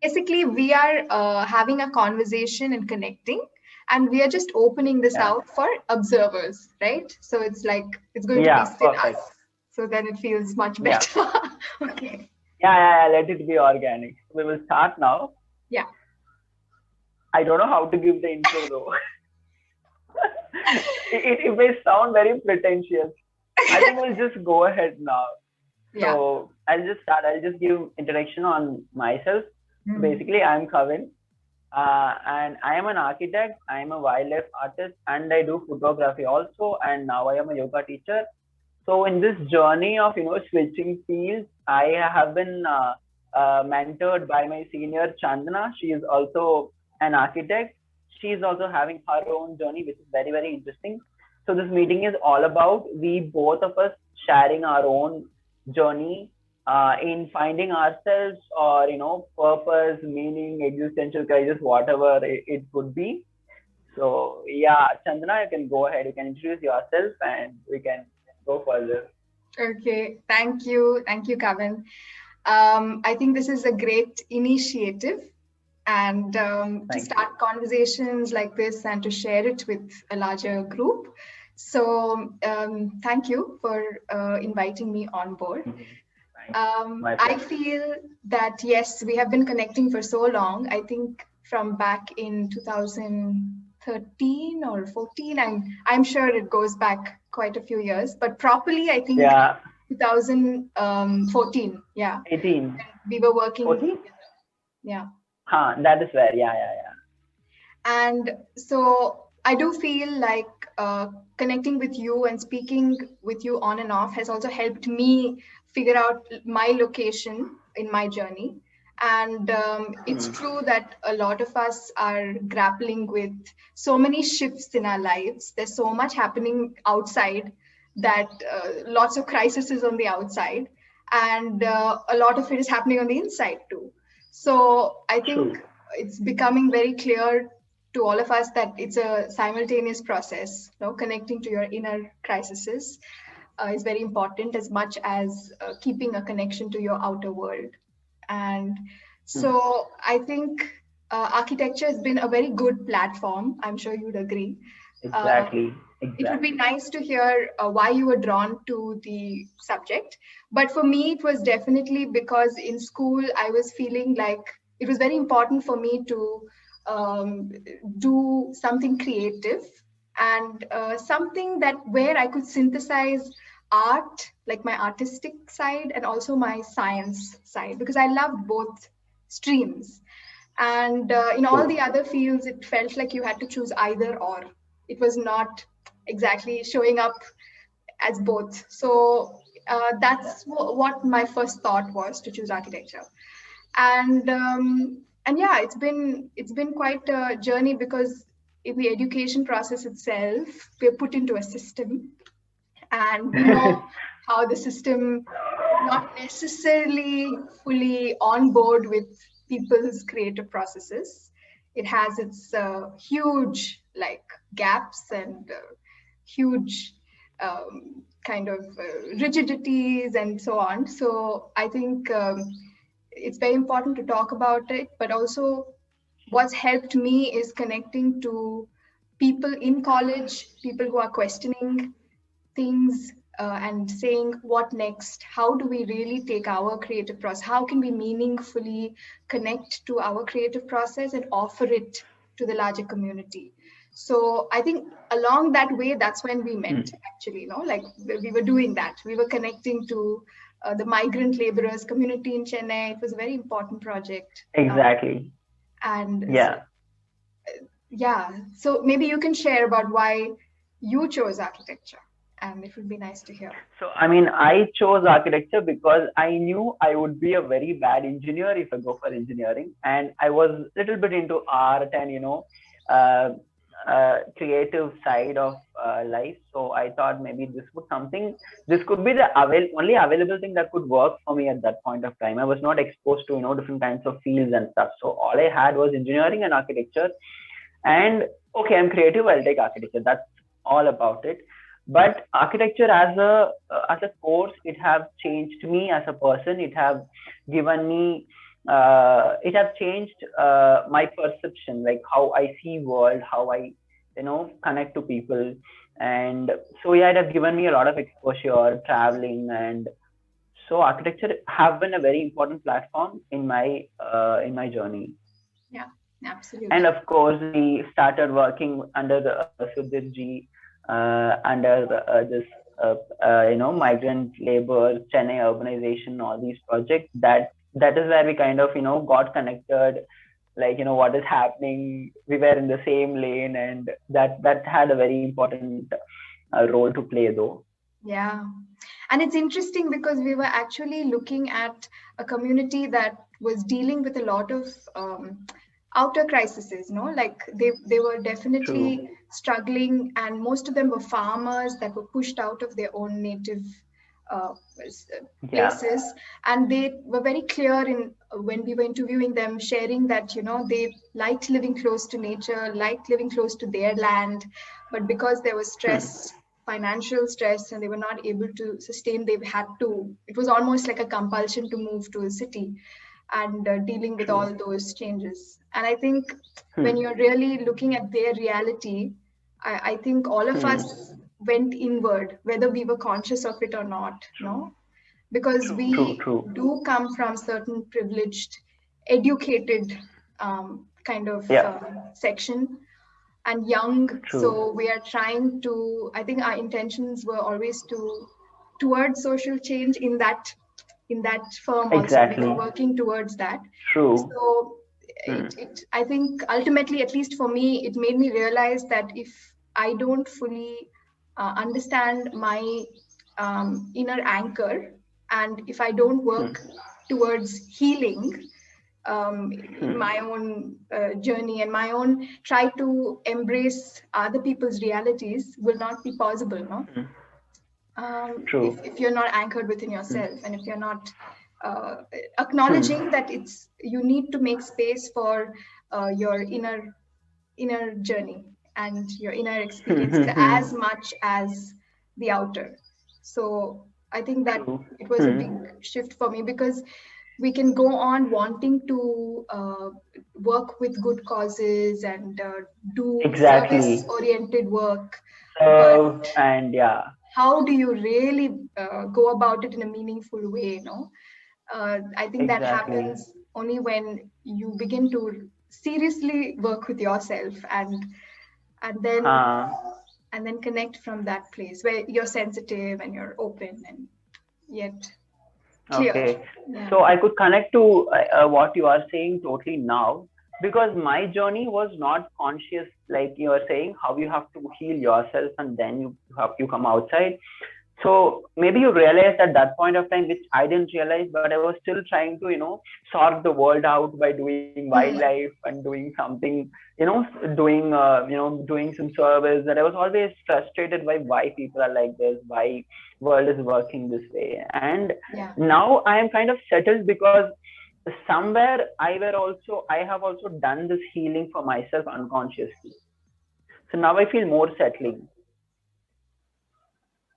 Basically, we are having a conversation and connecting, and we are just opening this Yeah. out for observers, right? So it's like it's going to be Yeah, still us. perfect. So then it feels much Yeah. better. Okay. Let it be organic. We will start now. Yeah. I don't know how to give the intro though. It may sound very pretentious. I think we'll just go ahead now. Yeah. So I'll just start. I'll just give introduction on myself. So Mm. basically, I'm Kavin, and I am an architect. I am a wildlife artist, and I do photography also. And now I am a yoga teacher. So in this journey of switching fields, I have been mentored by my senior Chandana. She is also an architect. She is also having her own journey, which is very very interesting. So this meeting is all about we both of us sharing our own journey in finding ourselves or purpose, meaning, existential crisis, whatever it could be. So yeah, Chandana, you can go ahead. You can introduce yourself, and we can go further. Okay. Thank you. Thank you, Kevin. I think this is a great initiative, and to Thank you. start conversations like this and to share it with a larger group. So, thank you for inviting me on board. Thank you. My I pleasure. feel that yes, we have been connecting for so long. I think from back in 2013 or 14, I'm sure it goes back quite a few years, but properly, I think Yeah, 2014. Yeah, 18, we were working 14? together. Yeah. Huh, that is where, yeah. And so I do feel like connecting with you and speaking with you on and off has also helped me figure out my location in my journey. And it's Hmm. true that a lot of us are grappling with so many shifts in our lives. There's so much happening outside that lots of crises on the outside, and a lot of it is happening on the inside too. So I think True. it's becoming very clear to all of us that it's a simultaneous process. Connecting to your inner crises is very important as much as keeping a connection to your outer world. And Hmm. so I think architecture has been a very good platform. I'm sure you'd agree. Uh, Exactly, it would be exactly. nice to hear why you were drawn to the subject. But for me, it was definitely because in school, I was feeling like it was very important for me to um, do something creative and something that where I could synthesize art, like my artistic side, and also my science side, because I loved both streams. And in all True. the other fields, it felt like you had to choose either or. It was not exactly showing up as both. So Yeah. that's what my first thought was to choose architecture. And yeah, it's been quite a journey because in the education process itself, we're put into a system, and we know how the system is not necessarily fully on board with people's creative processes. It has its huge like gaps and huge kind of rigidities and so on. So I think it's very important to talk about it, but also what's helped me is connecting to people in college, people who are questioning things and saying what next, how do we really take our creative process, how can we meaningfully connect to our creative process and offer it to the larger community. So I think along that way, that's when we met, Hmm. actually, like we were doing that, we were connecting to the migrant laborers community in Chennai. It was a very important project. Exactly. And Yeah. yeah, so maybe you can share about why you chose architecture, and it would be nice to hear. So, I mean, I chose architecture because I knew I would be a very bad engineer if I go for engineering. And I was a little bit into art and, uh, creative side of life. So I thought maybe this could be the only available thing that could work for me at that point of time. I was not exposed to, different kinds of fields and stuff. So all I had was engineering and architecture. And okay, I'm creative, I'll take architecture. That's all about it. But architecture as a course, it have changed me as a person. It have given me it has changed my perception, like how I see world, how I connect to people. And so yeah, it has given me a lot of exposure traveling. And so architecture have been a very important platform in my journey. Yeah, And absolutely. of course, we started working under the Sudhir ji, under this migrant labor, Chennai urbanization, all these projects. That is where we kind of got connected. Like what is happening. We were in the same lane, and that had a very important role to play, though. Yeah. And it's interesting because we were actually looking at a community that was dealing with a lot of outer crises, like they were True. definitely struggling, and most of them were farmers that were pushed out of their own native uh, Yeah. places. And they were very clear in when we were interviewing them, sharing that they liked living close to nature, liked living close to their land, but because there was Hmm. stress, financial stress, and they were not able to sustain, they've had to, it was almost like a compulsion to move to a city, and dealing with True. all those changes. And I think when Hmm. you're really looking at their reality, I think all of Hmm. us went inward, whether we were conscious of it or not, no? Because True. we True. do come from certain privileged, educated kind of Yeah. section, and young. True. So we are trying to, I think our intentions were always towards social change in that firm also. We were Exactly. working towards that. True. So Hmm. it I think ultimately, at least for me, it made me realize that if I don't fully understand my inner anchor, and if I don't Hmm. work towards healing in Hmm. my own journey, and my own try to embrace other people's realities, will not be possible, no? Hmm. If, True. if you're not anchored within Hmm. yourself, and if you're not uh, Hmm. acknowledging that you need to make space for your inner journey and your inner experiences Hmm. as much as the outer. So I think that True. it was a Hmm. big shift for me, because we can go on wanting to work with good causes and do service Exactly. oriented work, but And yeah, how do you really go about it in a meaningful way, I think that exactly. happens only when you begin to seriously work with yourself, and then Huh. connect from that place where you're sensitive and you're open and yet clear. Okay. Yeah. So I could connect to what you are saying totally now, because my journey was not conscious, like you are saying, how you have to heal yourself and then you come outside. So maybe you realized at that point of time, which I didn't realize, but I was still trying to sort the world out by doing Hmm. wildlife and doing something, doing doing some service. That I was always frustrated by why people are like this, why world is working this way. And Yeah. now I am kind of settled, because somewhere I have also done this healing for myself unconsciously. So now I feel more settling.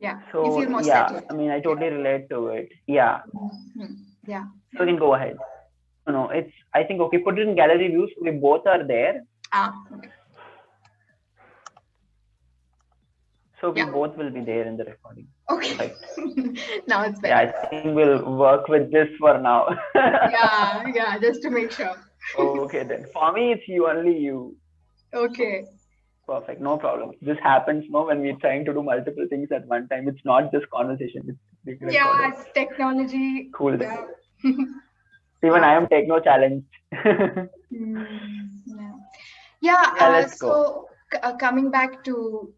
Yeah. You feel So more yeah, settled. I mean, I Yeah. totally relate to it. Yeah. Hmm. Yeah. So Yeah. we can go ahead. No, it's, I think, okay, put it in gallery views. We both are there. Okay. So we Yeah. both will be there in the recording. Okay. Perfect. Now it's Yeah, better. I think we'll work with this for now. Yeah. Yeah. Just to make sure. Okay, then. For me, it's you, only you. Okay. Perfect. No problem. This happens no when we're trying to do multiple things at one time. It's not just conversation, it's being Yeah. recorded. It's technology. Cool then. Yeah. Even Yeah. I am techno challenged. Yeah. Yeah. Yeah, let's go. So coming back to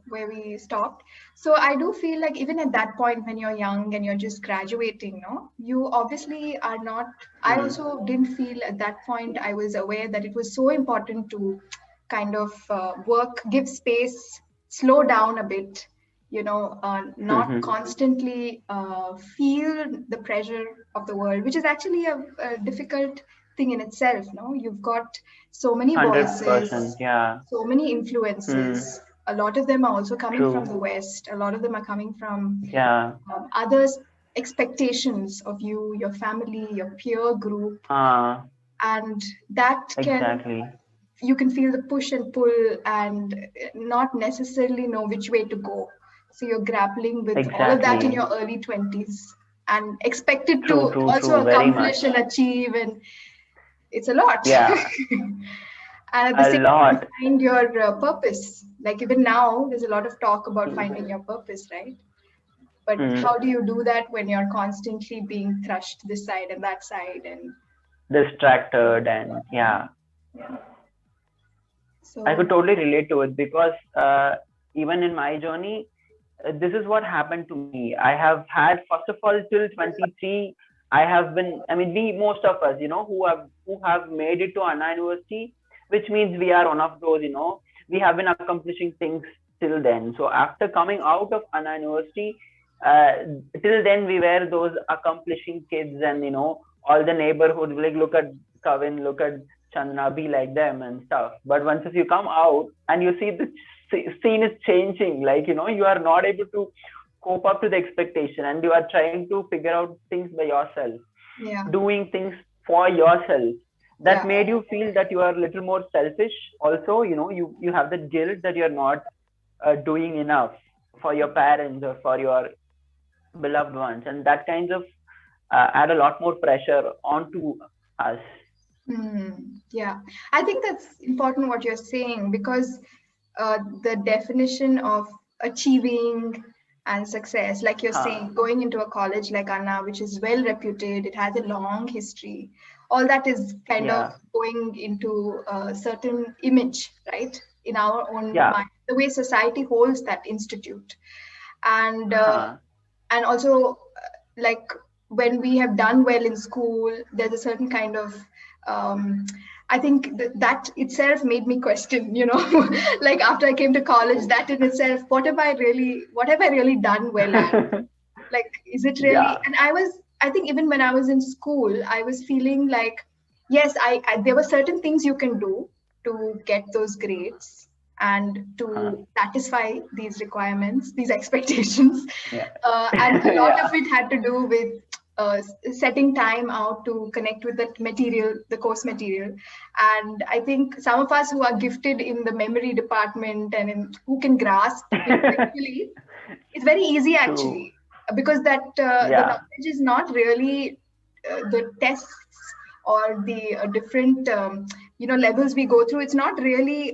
where we stopped. So I do feel like even at that point when you're young and you're just graduating, no, you obviously are not. I Hmm. also didn't feel at that point I was aware that it was so important to kind of work, give space, slow down a bit, not Hmm. constantly feel the pressure of the world, which is actually a difficult thing in itself. No, you've got so many 100%. voices, Yeah. so many Hmm. influences. A lot of them are also coming from the True. West. A lot of them are coming from Yeah. others. expectations of you, your family, your peer group, uh, and that exactly. you can feel the push and pull and not necessarily know which way to go. So you're grappling with all of that in Exactly. your early 20s and expected to True. also Very much. accomplish and achieve, and it's a lot. Yeah, And at the a same time, lot. find your purpose. Like even now, there's a lot of talk about finding your purpose, right? But Hmm. how do you do that when you're constantly being thrust this side and that side? And Distracted and yeah. yeah, I could so totally relate to it because even in my journey, this is what happened to me. I have had, first of all, till 23, I have been, I mean, we, most of us, who have made it to Anna University, which means we are one of those, we have been accomplishing things till then. So after coming out of Anna University, uh, till then we were those accomplishing kids, and, all the neighborhood, like, look at Kavin, look at Chandana, be like them and stuff. But once if you come out and you see the scene is changing, like, you are not able to cope up to the expectation, and you are trying to figure out things by yourself, yeah, doing things for yourself. That yeah, made you feel that you are a little more selfish. Also, you have the guilt that you're not doing enough for your parents or for your beloved ones, and that kind of add a lot more pressure onto us. yeah. I think that's important what you're saying, because the definition of achieving and success, like you're Huh. saying, going into a college like Anna, which is well reputed, it has a long history, all that is kind of Yeah. going into a certain image, right? In our own Yeah. mind, the way society holds that institute. And Huh. also like when we have done well in school, there's a certain kind of I think that itself made me question, like after I came to college, that in itself, what have I really done well at? Like, is it really? Yeah. And I think even when I was in school, I was feeling like, yes, I there were certain things you can do to get those grades and Huh. to satisfy these requirements, these expectations. Yeah. And a lot Yeah. of it had to do with setting time out to connect with that material, the course material. And I think some of us who are gifted in the memory department and who can grasp intellectually, it's very easy True. actually, because that the Yeah. knowledge is not really the tests or the different levels we go through. It's not really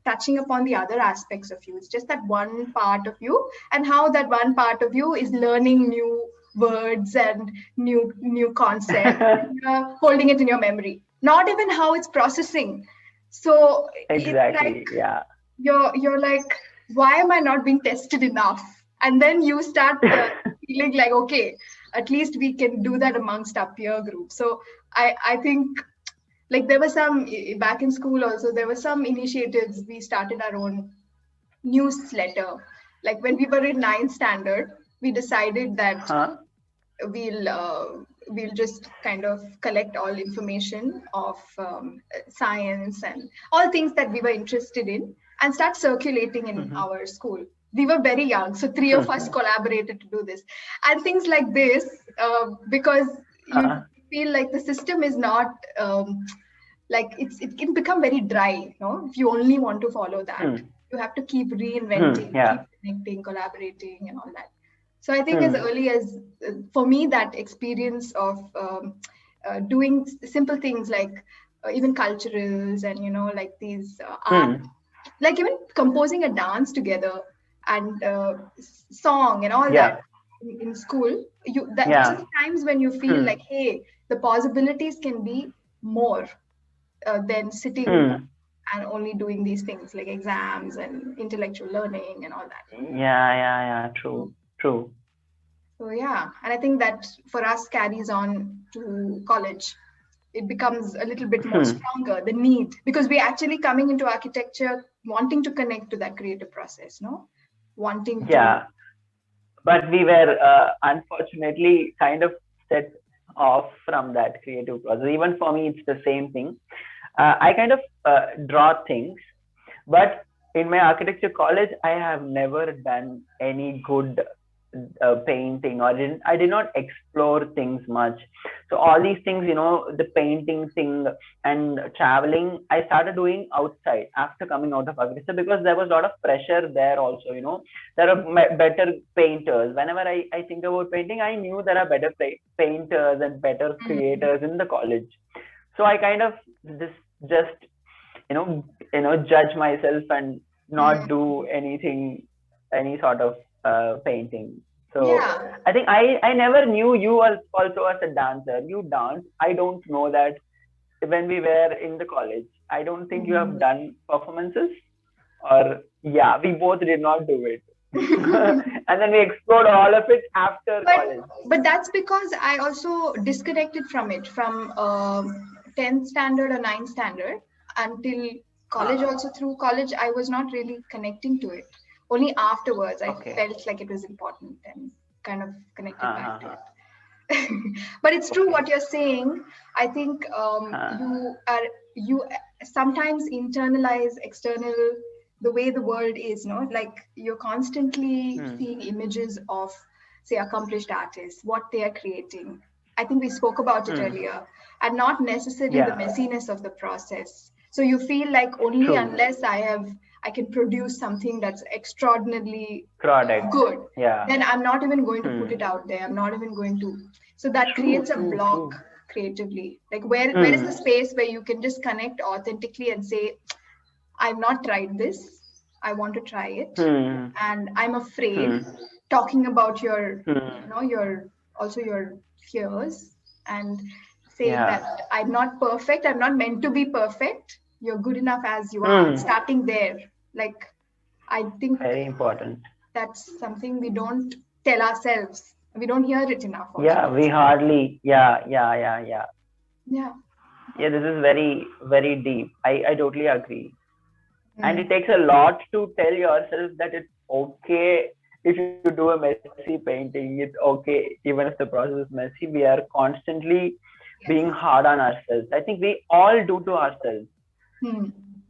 touching upon the other aspects of you. It's just that one part of you, and how that one part of you is learning new words and new concepts, and, holding it in your memory, not even how it's processing. So it's like Exactly. Yeah. you're like, why am I not being tested enough? And then you start feeling like, okay, at least we can do that amongst our peer group. So I think, like, there were some back in school also, there were some initiatives. We started our own newsletter. Like when we were in ninth standard, we decided that Huh? we'll uh, we'll just kind of collect all information of science and all things that we were interested in, and start circulating in Mm-hmm. our school. We were very young, so three of us collaborated to do this, and things like this, because you Huh? feel like the system is not like it can become very dry, if you only want to follow that. Hmm. You have to keep Hmm. reinventing, keep Yeah. connecting, collaborating, and all that. So I think as Hmm. early as, for me, that experience of doing simple things like even culturals and, like these art, Hmm. like even composing a dance together and song and all that Yeah. in school, those are Yeah. the times when you feel Hmm. like, hey, the possibilities can be more than sitting Hmm. and only doing these things like exams and intellectual learning and all that. Yeah. Yeah. Yeah. True. True. So yeah, and I think that for us carries on to college. It becomes a little bit more Hmm. stronger, the need, because we're actually coming into architecture wanting to connect to that creative process, no? Wanting to, Yeah. But we were unfortunately kind of set off from that creative process. Even for me, it's the same thing. I kind of draw things, but in my architecture college, I have never done any good painting, or I did not explore things much. So all these things, the painting thing and traveling, I started doing outside after coming out of agriculture, because there was a lot of pressure there also. There are better painters. Whenever I think about painting, I knew there are better painters and better creators in the college. So I kind of just judge myself and not do any sort of painting. So Yeah. I think I never knew you also as a dancer. You dance. I don't know that when we were in the college. I don't think you have done performances, or yeah, we both did not do it. And then we explored all of it after college. But that's because I also disconnected from it from 10th standard or 9th standard until college. Also through college, I was not really connecting to it. Only afterwards, I felt like it was important and kind of connected back to it. But it's true what you're saying. I think you sometimes internalize external, the way the world is, like you're constantly seeing images of, say, accomplished artists, what they are creating. I think we spoke about it earlier, and not necessarily the messiness of the process. So you feel like only unless I can produce something that's extraordinarily good, then I'm not even going to put it out there. I'm not even going to. So that creates a block creatively. Like where is the space where you can just connect authentically and say, I've not tried this, I want to try it, and I'm afraid talking about your your fears, and saying that I'm not perfect, I'm not meant to be perfect, you're good enough as you are. Starting there, like, I think very important. That's something we don't tell ourselves. We don't hear it enough. Also. Yeah, we hardly. Yeah. Yeah, this is very, very deep. I totally agree. And it takes a lot to tell yourself that it's okay if you do a messy painting. It's okay even if the process is messy. We are constantly being hard on ourselves. I think we all do to ourselves.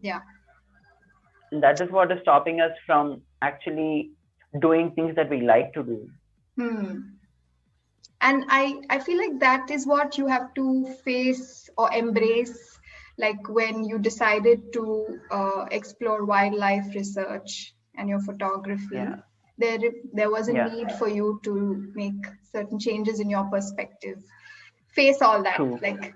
Yeah. And that is what is stopping us from actually doing things that we like to do. And I feel like that is what you have to face or embrace, like when you decided to explore wildlife research and your photography. There was a need for you to make certain changes in your perspective, face all that. Like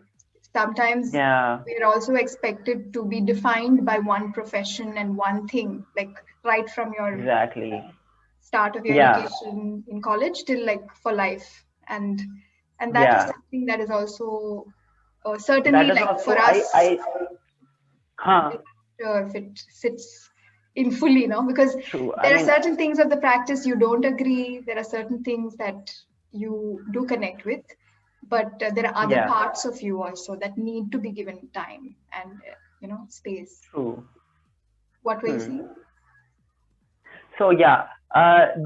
sometimes we are also expected to be defined by one profession and one thing, like right from your start of your education in college till like for life. And that is something that is also certainly like also, for us if it sits in fully, because there are certain things of the practice you don't agree, there are certain things that you do connect with, but there are other parts of you also that need to be given time and space. What were you saying? So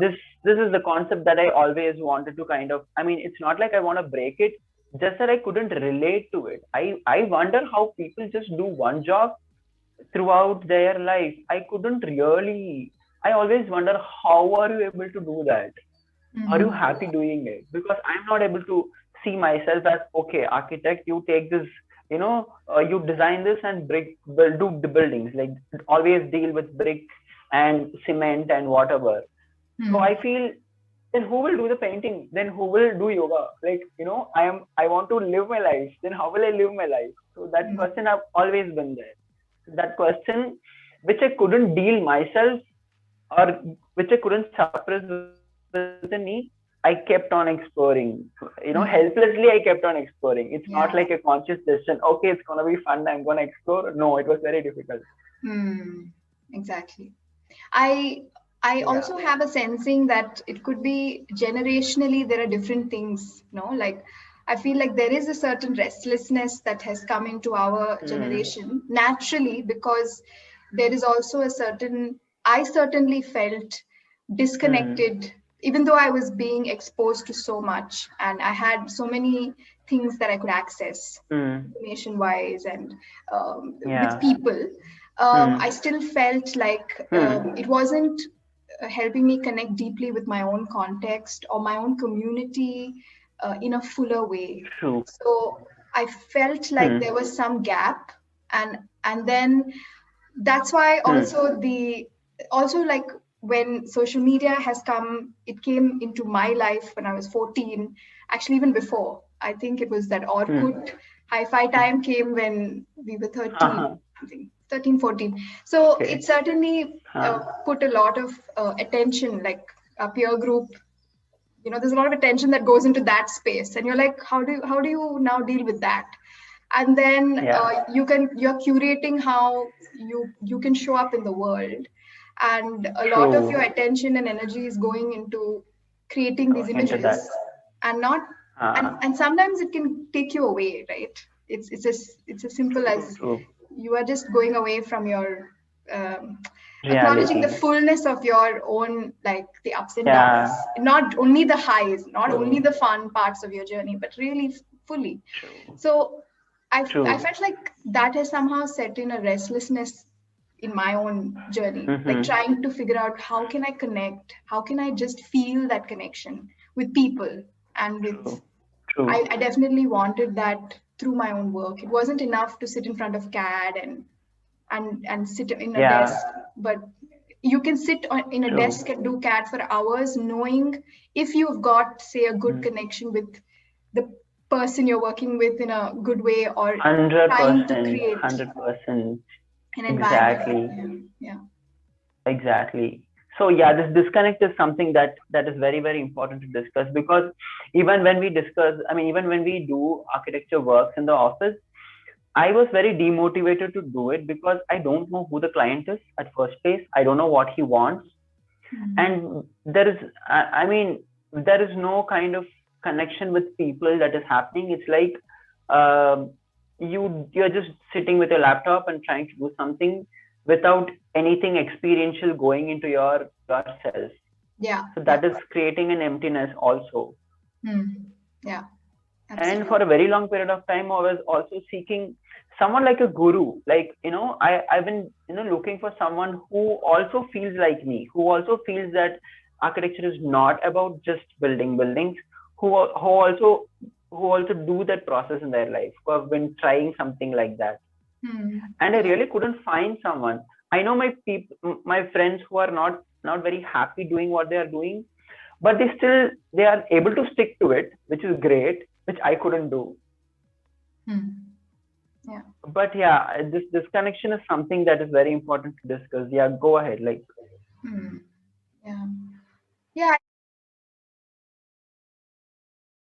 this is the concept that I always wanted to kind of, it's not like I want to break it, just that I couldn't relate to it. I wonder how people just do one job throughout their life. I couldn't really, I always wonder, how are you able to do that? Are you happy doing it? Because I'm not able to see myself as, okay, architect, you take this, you design this and do the buildings, like always deal with bricks and cement and whatever. So I feel, then who will do the painting? Then who will do yoga? Like, I want to live my life. Then how will I live my life? So that question have always been there. That question, which I couldn't deal myself, or which I couldn't suppress within me, I kept on exploring. Helplessly, I kept on exploring. It's not like a conscious decision. Okay, it's gonna be fun. I'm gonna explore. No, it was very difficult. Exactly. I also have a sensing that it could be generationally, there are different things, like I feel like there is a certain restlessness that has come into our generation naturally, because there is also I certainly felt disconnected, even though I was being exposed to so much and I had so many things that I could access information wise and with people. I still felt like it wasn't helping me connect deeply with my own context or my own community in a fuller way. True. So I felt like there was some gap, and then that's why also like when social media has come, it came into my life when I was 14, actually even before. I think it was that Orkut hi-fi time came when we were 13, something, 13, 14. So it certainly put a lot of attention, like a peer group. There's a lot of attention that goes into that space, and you're like, how do you now deal with that? And then you're curating how you can show up in the world, and a lot of your attention and energy is going into creating these images, and not and sometimes it can take you away, right? It's as simple as you are just going away from your acknowledging the fullness of your own, like the ups and downs, not only the highs, not only the fun parts of your journey, but really fully. So I felt like that has somehow set in a restlessness in my own journey, like trying to figure out how can I connect, how can I just feel that connection with people, and with I definitely wanted that through my own work. It wasn't enough to sit in front of CAD and sit in a desk, but you can sit in a desk and do CAD for hours, knowing if you've got, say, a good connection with the person you're working with in a good way, or 100%, trying to create 100%. an environment. Yeah. Exactly. So this disconnect is something that is very, very important to discuss, because even when we do architecture works in the office, I was very demotivated to do it because I don't know who the client is at first place. I don't know what he wants. And there is no kind of connection with people that is happening. It's like you're just sitting with your laptop and trying to do something without anything experiential going into yourself. Yeah. So that is creating an emptiness also. Yeah. Absolutely. And for a very long period of time, I was also seeking someone like a guru. Like, I've been, looking for someone who also feels like me, who also feels that architecture is not about just building buildings, who also do that process in their life, who have been trying something like that. And I really couldn't find someone. I know my friends who are not very happy doing what they are doing, but they are able to stick to it, which is great, which I couldn't do. Yeah. But this connection is something that is very important to discuss. Yeah, go ahead. Yeah.